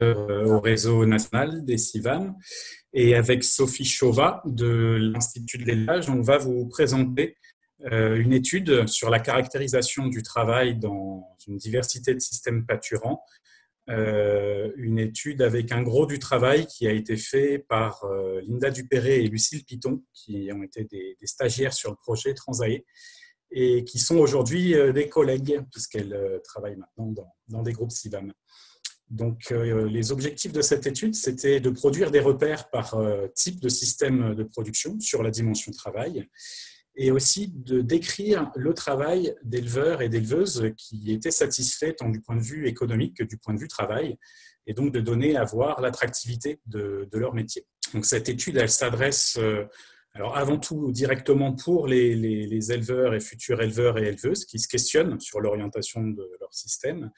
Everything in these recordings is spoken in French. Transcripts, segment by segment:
au réseau national des CIVAM. Et avec Sophie Chauvat de l'Institut de l'élevage, on va vous présenter une étude sur la caractérisation du travail dans une diversité de systèmes pâturants. Une étude avec un gros du travail qui a été fait par Linda Dupéré et Lucille Piton, qui ont été des stagiaires sur le projet Transae et qui sont aujourd'hui des collègues, puisqu'elles travaillent maintenant dans des groupes CIVAM. Donc, les objectifs de cette étude, c'était de produire des repères par type de système de production sur la dimension travail, et aussi de décrire le travail d'éleveurs et d'éleveuses qui étaient satisfaits tant du point de vue économique que du point de vue travail, et donc de donner à voir l'attractivité de leur métier. Donc cette étude, elle s'adresse alors avant tout directement pour les éleveurs et futurs éleveurs et éleveuses qui se questionnent sur l'orientation de leur système,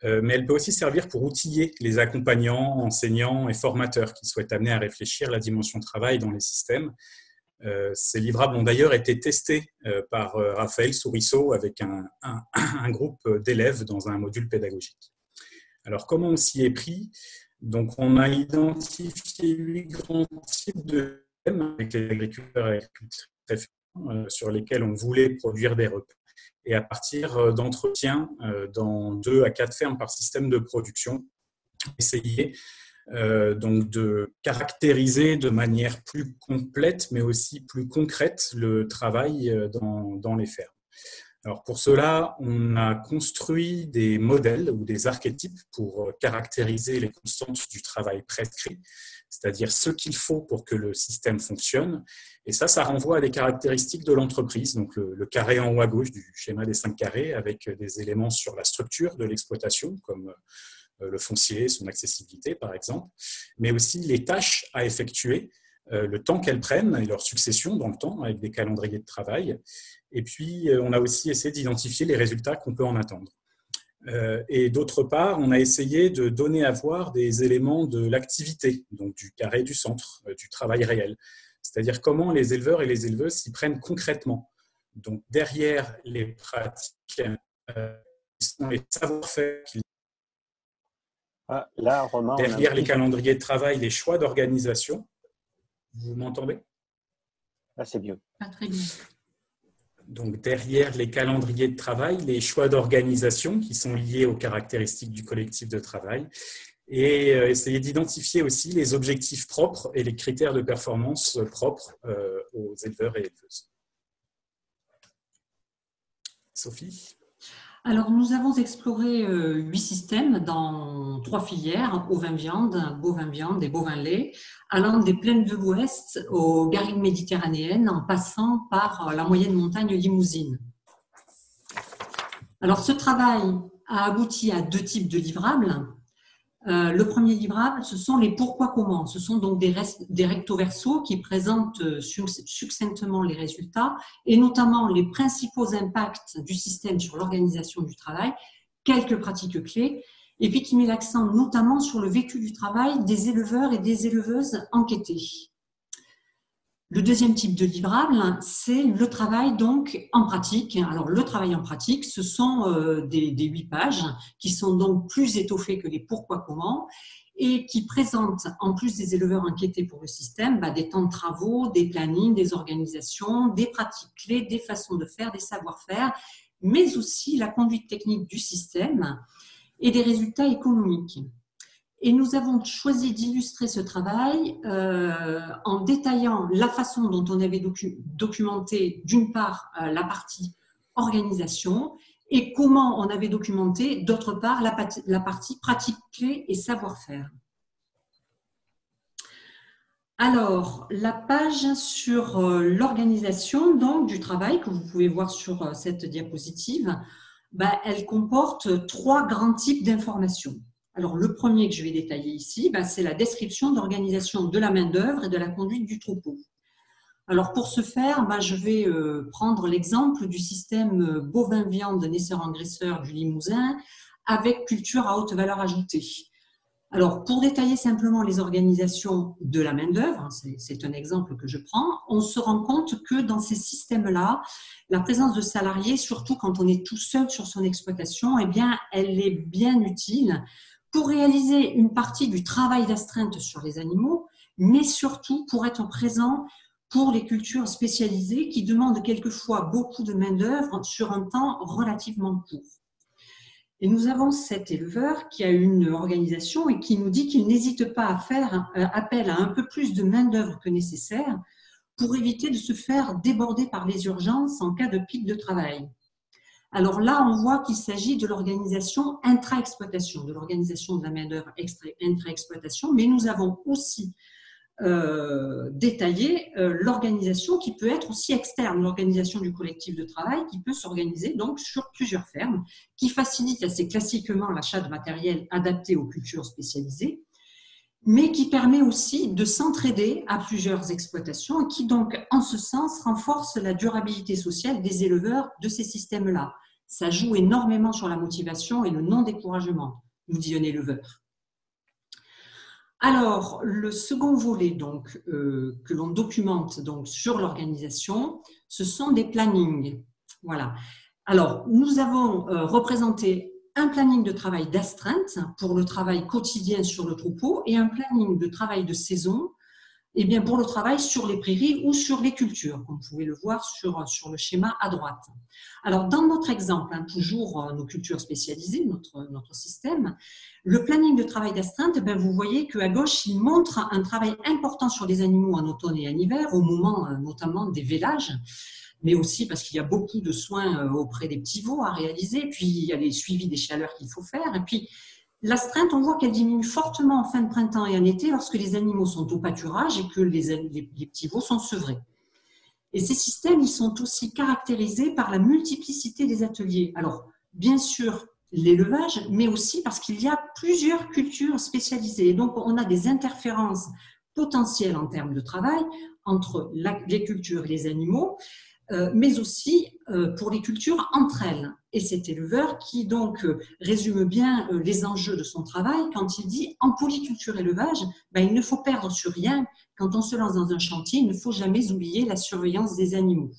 mais elle peut aussi servir pour outiller les accompagnants, enseignants et formateurs qui souhaitent amener à réfléchir la dimension travail dans les systèmes. Ces livrables ont d'ailleurs été testés par Raphaël Souriceau avec un groupe d'élèves dans un module pédagogique. Alors, comment on s'y est pris? Donc, on a identifié 8 grands types de thèmes avec les agriculteurs et agricultrices sur lesquels on voulait produire des repas. Et à partir d'entretiens dans 2 à 4 fermes par système de production, essayer donc de caractériser de manière plus complète, mais aussi plus concrète, le travail dans les fermes. Alors pour cela, on a construit des modèles ou des archétypes pour caractériser les constantes du travail prescrit, c'est-à-dire ce qu'il faut pour que le système fonctionne. Et ça renvoie à des caractéristiques de l'entreprise, donc le carré en haut à gauche du schéma des 5 carrés, avec des éléments sur la structure de l'exploitation, comme le foncier, son accessibilité par exemple, mais aussi les tâches à effectuer, le temps qu'elles prennent et leur succession dans le temps avec des calendriers de travail. Et puis, on a aussi essayé d'identifier les résultats qu'on peut en attendre. Et d'autre part, on a essayé de donner à voir des éléments de l'activité, donc du carré du centre, du travail réel, c'est-à-dire comment les éleveurs et les éleveuses s'y prennent concrètement. Donc, derrière les pratiques, sont les savoir-faire qu'ils là, Romain, derrière les calendriers de travail, les choix d'organisation. Vous m'entendez? Là, c'est mieux. Pas très bien. Donc, derrière les calendriers de travail, les choix d'organisation qui sont liés aux caractéristiques du collectif de travail et essayer d'identifier aussi les objectifs propres et les critères de performance propres aux éleveurs et éleveuses. Sophie? Alors, nous avons exploré 8 systèmes dans 3 filières, ovin-viande, bovin-viande et bovin-lait, allant des plaines de l'Ouest aux garrigues méditerranéennes en passant par la moyenne montagne limousine. Alors, ce travail a abouti à 2 types de livrables. Le premier livrable, ce sont les pourquoi-comment. Ce sont donc des recto-verso qui présentent succinctement les résultats et notamment les principaux impacts du système sur l'organisation du travail, quelques pratiques clés, et puis qui met l'accent notamment sur le vécu du travail des éleveurs et des éleveuses enquêtés. Le deuxième type de livrable, c'est le travail donc en pratique. Alors le travail en pratique, ce sont des 8 pages qui sont donc plus étoffées que les pourquoi comment et qui présentent, en plus des éleveurs enquêtés pour le système, des temps de travaux, des plannings, des organisations, des pratiques clés, des façons de faire, des savoir-faire, mais aussi la conduite technique du système et des résultats économiques. Et nous avons choisi d'illustrer ce travail en détaillant la façon dont on avait documenté, d'une part, la partie organisation et comment on avait documenté, d'autre part, la partie pratique clé et savoir-faire. Alors, la page sur l'organisation donc, du travail que vous pouvez voir sur cette diapositive, elle comporte 3 grands types d'informations. Alors, le premier que je vais détailler ici, c'est la description d'organisation de la main-d'œuvre et de la conduite du troupeau. Alors, pour ce faire, je vais prendre l'exemple du système bovin-viande naisseur-engraisseur du Limousin avec culture à haute valeur ajoutée. Alors, pour détailler simplement les organisations de la main-d'œuvre, c'est un exemple que je prends, on se rend compte que dans ces systèmes-là, la présence de salariés, surtout quand on est tout seul sur son exploitation, elle est bien utile pour réaliser une partie du travail d'astreinte sur les animaux, mais surtout pour être présent pour les cultures spécialisées qui demandent quelquefois beaucoup de main-d'œuvre sur un temps relativement court. Et nous avons cet éleveur qui a une organisation et qui nous dit qu'il n'hésite pas à faire appel à un peu plus de main-d'œuvre que nécessaire pour éviter de se faire déborder par les urgences en cas de pic de travail. Alors là, on voit qu'il s'agit de l'organisation intra-exploitation, de l'organisation de la main-d'œuvre intra-exploitation, mais nous avons aussi détaillé l'organisation qui peut être aussi externe, l'organisation du collectif de travail qui peut s'organiser donc sur plusieurs fermes, qui facilite assez classiquement l'achat de matériel adapté aux cultures spécialisées, mais qui permet aussi de s'entraider à plusieurs exploitations et qui donc, en ce sens, renforce la durabilité sociale des éleveurs de ces systèmes-là. Ça joue énormément sur la motivation et le non-découragement, nous dit un éleveur. Alors, le second volet donc, que l'on documente donc, sur l'organisation, ce sont des plannings. Voilà. Alors, nous avons représenté un planning de travail d'astreinte pour le travail quotidien sur le troupeau et un planning de travail de saison pour le travail sur les prairies ou sur les cultures, comme vous pouvez le voir sur le schéma à droite. Alors, dans notre exemple, toujours nos cultures spécialisées, notre système, le planning de travail d'astreinte, vous voyez qu'à gauche, il montre un travail important sur les animaux en automne et en hiver, au moment notamment des vélages, mais aussi parce qu'il y a beaucoup de soins auprès des petits veaux à réaliser, puis il y a les suivis des chaleurs qu'il faut faire, et puis l'astreinte, on voit qu'elle diminue fortement en fin de printemps et en été lorsque les animaux sont au pâturage et que les petits veaux sont sevrés. Et ces systèmes, ils sont aussi caractérisés par la multiplicité des ateliers. Alors, bien sûr, l'élevage, mais aussi parce qu'il y a plusieurs cultures spécialisées. Et donc, on a des interférences potentielles en termes de travail entre les cultures et les animaux, mais aussi pour les cultures entre elles. Et cet éleveur qui donc résume bien les enjeux de son travail quand il dit en polyculture élevage, il ne faut perdre sur rien. Quand on se lance dans un chantier, il ne faut jamais oublier la surveillance des animaux.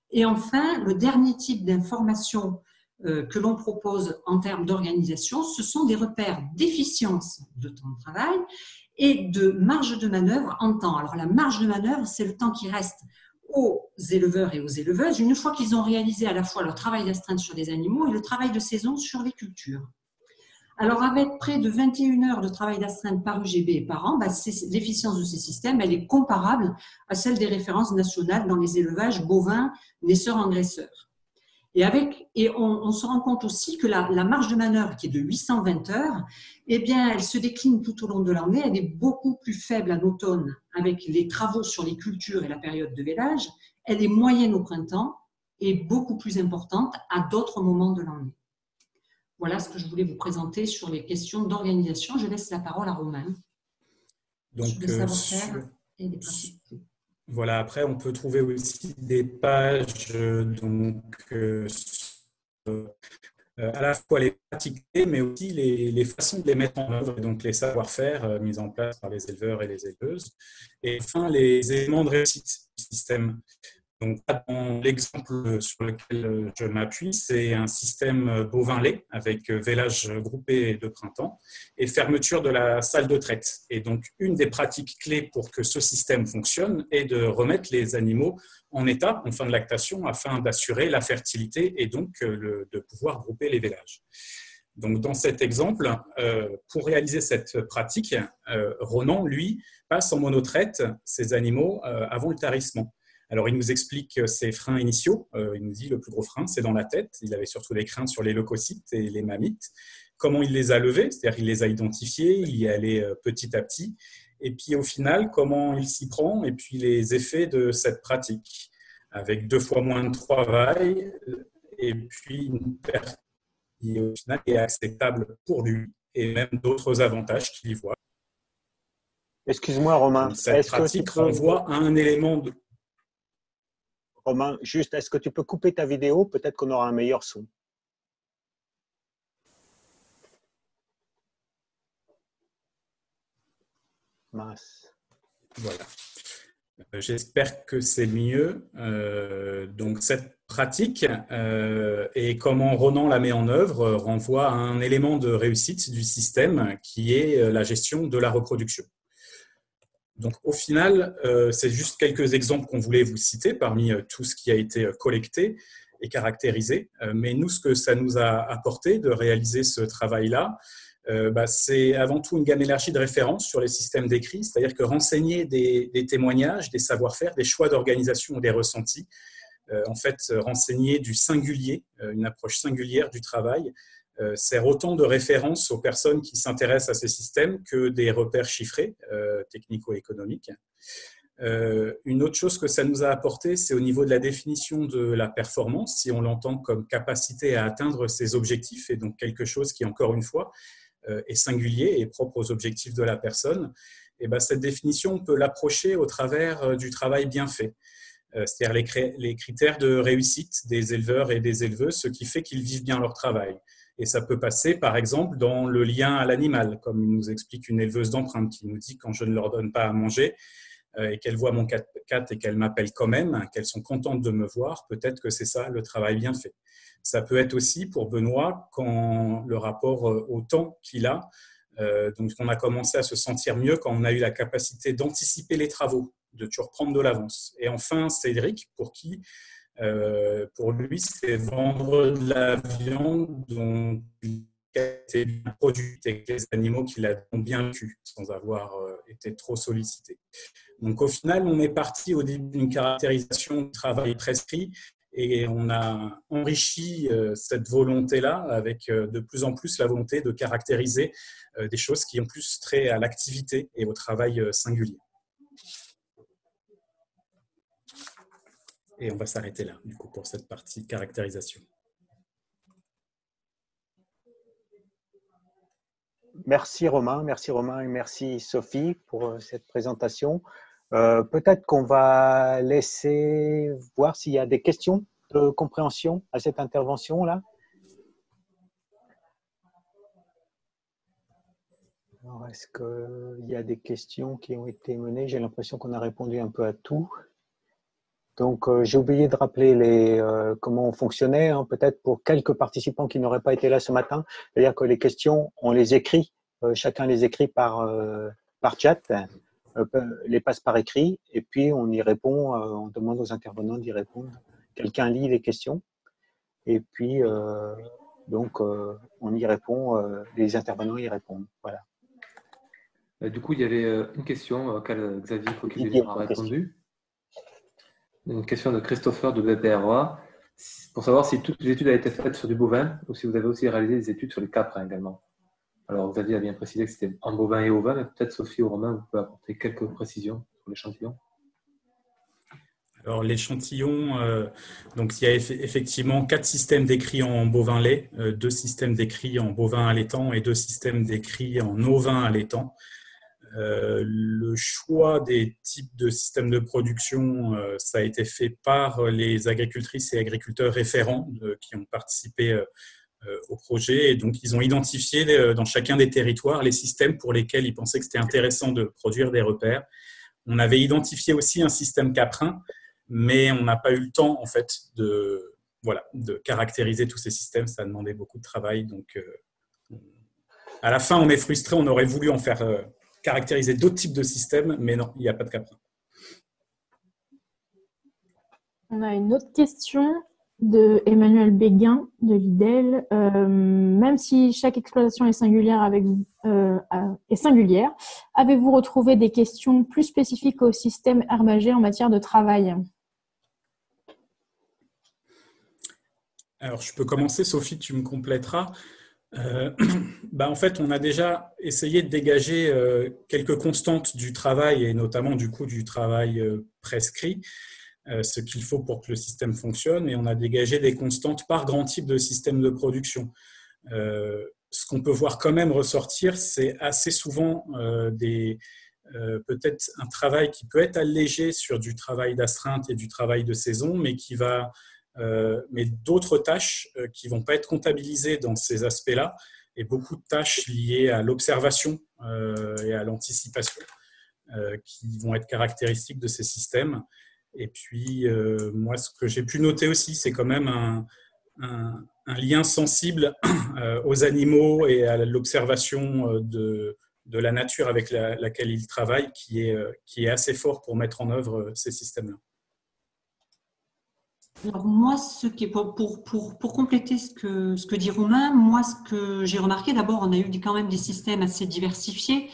Et enfin, le dernier type d'information que l'on propose en termes d'organisation, ce sont des repères d'efficience de temps de travail et de marge de manœuvre en temps. Alors la marge de manœuvre, c'est le temps qui reste aux éleveurs et aux éleveuses une fois qu'ils ont réalisé à la fois leur travail d'astreinte sur les animaux et le travail de saison sur les cultures. Alors avec près de 21 heures de travail d'astreinte par UGB par an, l'efficience de ces systèmes elle est comparable à celle des références nationales dans les élevages bovins, naisseurs-engraisseurs. Et on se rend compte aussi que la marge de manœuvre qui est de 820 heures, elle se décline tout au long de l'année, elle est beaucoup plus faible en automne avec les travaux sur les cultures et la période de vélage, elle est moyenne au printemps et beaucoup plus importante à d'autres moments de l'année. Voilà ce que je voulais vous présenter sur les questions d'organisation. Je laisse la parole à Romain. Donc, sur les savoir-faire et les pratiques. Voilà, après, on peut trouver aussi des pages à la fois les pratiques, mais aussi les façons de les mettre en œuvre, et donc les savoir-faire mis en place par les éleveurs et les éleveuses. Et enfin, les éléments de réussite du système. Donc, dans l'exemple sur lequel je m'appuie, c'est un système bovin-lait avec vélage groupé de printemps et fermeture de la salle de traite. Et donc, une des pratiques clés pour que ce système fonctionne est de remettre les animaux en état, en fin de lactation, afin d'assurer la fertilité et donc de pouvoir grouper les vélages. Donc, dans cet exemple, pour réaliser cette pratique, Ronan, lui, passe en monotraite ses animaux avant le tarissement. Alors, il nous explique ses freins initiaux. Il nous dit le plus gros frein, c'est dans la tête. Il avait surtout des craintes sur les leucocytes et les mammites. Comment il les a levés, c'est-à-dire il les a identifiés, il y est allé petit à petit. Et puis, au final, comment il s'y prend et puis les effets de cette pratique, avec 2 fois moins de travail et puis une perte qui, au final, est acceptable pour lui et même d'autres avantages qu'il y voit. Excuse-moi, Romain. Cette pratique renvoie à un élément de... Romain, juste, est-ce que tu peux couper ta vidéo? Peut-être qu'on aura un meilleur son. Mince. Voilà. J'espère que c'est mieux. Donc, cette pratique et comment Ronan la met en œuvre renvoie à un élément de réussite du système qui est la gestion de la reproduction. Donc, au final, c'est juste quelques exemples qu'on voulait vous citer parmi tout ce qui a été collecté et caractérisé. Mais nous, ce que ça nous a apporté de réaliser ce travail-là, c'est avant tout une gamme élargie de références sur les systèmes d'écrit, c'est-à-dire que renseigner des témoignages, des savoir-faire, des choix d'organisation ou des ressentis, en fait, renseigner du singulier, une approche singulière du travail, sert autant de références aux personnes qui s'intéressent à ces systèmes que des repères chiffrés, technico-économiques. Une autre chose que ça nous a apporté, c'est au niveau de la définition de la performance, si on l'entend comme capacité à atteindre ses objectifs, et donc quelque chose qui, encore une fois, est singulier et propre aux objectifs de la personne. Et cette définition, on peut l'approcher au travers du travail bien fait. C'est-à-dire les critères de réussite des éleveurs et des éleveuses, ce qui fait qu'ils vivent bien leur travail. Et ça peut passer, par exemple, dans le lien à l'animal, comme nous explique une éleveuse d'empreinte qui nous dit « quand je ne leur donne pas à manger et qu'elles voient mon cat et qu'elles m'appellent quand même, qu'elles sont contentes de me voir, peut-être que c'est ça le travail bien fait ». Ça peut être aussi pour Benoît quand le rapport au temps qu'il a, donc on a commencé à se sentir mieux quand on a eu la capacité d'anticiper les travaux, de toujours prendre de l'avance. Et enfin, Cédric, pour lui, c'est vendre de la viande dont il a été bien produite et les animaux qu'il a bien vécu sans avoir été trop sollicité. Donc au final, on est parti au début d'une caractérisation du travail prescrit et on a enrichi cette volonté-là avec de plus en plus la volonté de caractériser des choses qui ont plus trait à l'activité et au travail singulier. Et on va s'arrêter là, du coup, pour cette partie caractérisation. Merci Romain et merci Sophie pour cette présentation. Peut-être qu'on va laisser voir s'il y a des questions de compréhension à cette intervention-là. Alors, est-ce qu'il y a des questions qui ont été menées? J'ai l'impression qu'on a répondu un peu à tout. Donc, j'ai oublié de rappeler comment on fonctionnait, hein, peut-être pour quelques participants qui n'auraient pas été là ce matin. C'est-à-dire que les questions, on les écrit, chacun les écrit par chat, les passe par écrit, et puis on y répond, on demande aux intervenants d'y répondre. Quelqu'un lit les questions, et puis donc on y répond, les intervenants y répondent. Voilà. Du coup, il y avait une question à laquelle Xavier Fauquet a répondu. Une question de Christopher de BPROA, pour savoir si toutes les études ont été faites sur du bovin ou si vous avez aussi réalisé des études sur les caprins également. Alors, Xavier a bien précisé que c'était en bovin et ovin, mais peut-être Sophie ou Romain, vous pouvez apporter quelques précisions sur l'échantillon. Alors, l'échantillon, donc il y a effectivement 4 systèmes d'écrit en bovin lait, 2 systèmes d'écrit en bovin allaitant et 2 systèmes d'écrit en ovin allaitant. Le choix des types de systèmes de production, ça a été fait par les agricultrices et agriculteurs référents qui ont participé au projet. Et donc, ils ont identifié dans chacun des territoires les systèmes pour lesquels ils pensaient que c'était intéressant de produire des repères. On avait identifié aussi un système caprin, mais on n'a pas eu le temps en fait de caractériser tous ces systèmes. Ça a demandé beaucoup de travail. Donc, à la fin, on est frustré. On aurait voulu en faire caractériser d'autres types de systèmes, mais non, il n'y a pas de caprin. On a une autre question de Emmanuel Béguin de l'IDEL. Même si chaque exploitation est singulière, avez-vous retrouvé des questions plus spécifiques au système Hermagé en matière de travail? Alors, je peux commencer, Sophie, tu me compléteras. En fait, on a déjà essayé de dégager quelques constantes du travail et notamment du coup du travail prescrit, ce qu'il faut pour que le système fonctionne, et on a dégagé des constantes par grand type de système de production. Ce qu'on peut voir quand même ressortir, c'est assez souvent peut-être un travail qui peut être allégé sur du travail d'astreinte et du travail de saison, mais mais d'autres tâches qui ne vont pas être comptabilisées dans ces aspects-là, et beaucoup de tâches liées à l'observation et à l'anticipation. qui vont être caractéristiques de ces systèmes. Et puis, moi, ce que j'ai pu noter aussi, c'est quand même un lien sensible aux animaux et à l'observation de la nature avec laquelle ils travaillent qui est assez fort pour mettre en œuvre ces systèmes-là. Alors moi, pour compléter ce que dit Romain, moi, ce que j'ai remarqué, d'abord, on a eu quand même des systèmes assez diversifiés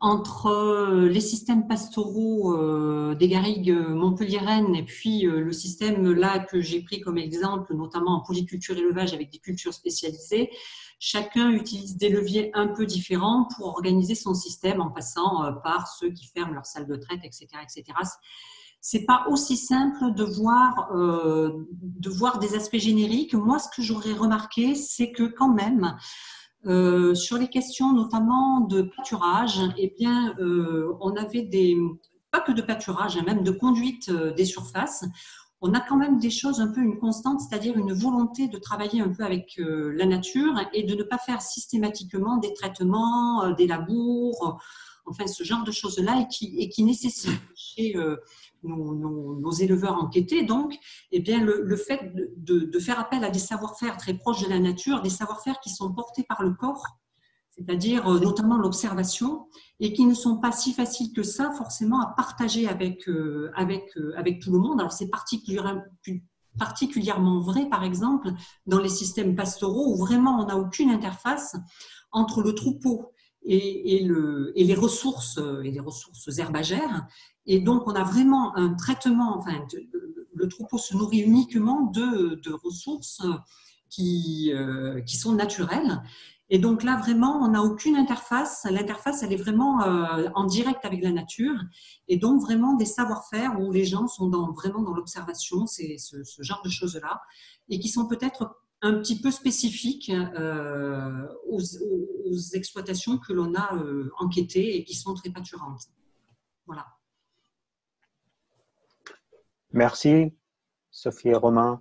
entre les systèmes pastoraux des garrigues montpelliéraines et puis le système là que j'ai pris comme exemple, notamment en polyculture élevage avec des cultures spécialisées. Chacun utilise des leviers un peu différents pour organiser son système en passant par ceux qui ferment leur salle de traite, etc., etc. C'est pas aussi simple de voir des aspects génériques. Moi, ce que j'aurais remarqué, c'est que quand même, sur les questions notamment de pâturage, eh bien, on avait pas que de pâturage, hein, même de conduite des surfaces. On a quand même des choses un peu une constante, c'est-à-dire une volonté de travailler un peu avec la nature et de ne pas faire systématiquement des traitements, des labours, enfin ce genre de choses-là et qui nécessite chez nos éleveurs enquêtés, donc, eh bien, le fait de faire appel à des savoir-faire très proches de la nature, des savoir-faire qui sont portés par le corps, c'est-à-dire notamment l'observation, et qui ne sont pas si faciles que ça forcément à partager avec tout le monde. Alors c'est particulièrement vrai, par exemple, dans les systèmes pastoraux où vraiment on n'a aucune interface entre le troupeau et les ressources herbagères. Et donc, on a vraiment un traitement, enfin, le troupeau se nourrit uniquement de ressources qui sont naturelles. Et donc là, vraiment, on n'a aucune interface. L'interface, elle est vraiment en direct avec la nature. Et donc, vraiment, des savoir-faire où les gens sont vraiment dans l'observation, c'est ce genre de choses-là, et qui sont peut-être un petit peu spécifiques aux exploitations que l'on a enquêtées et qui sont très pâturantes. Voilà. Merci, Sophie et Romain.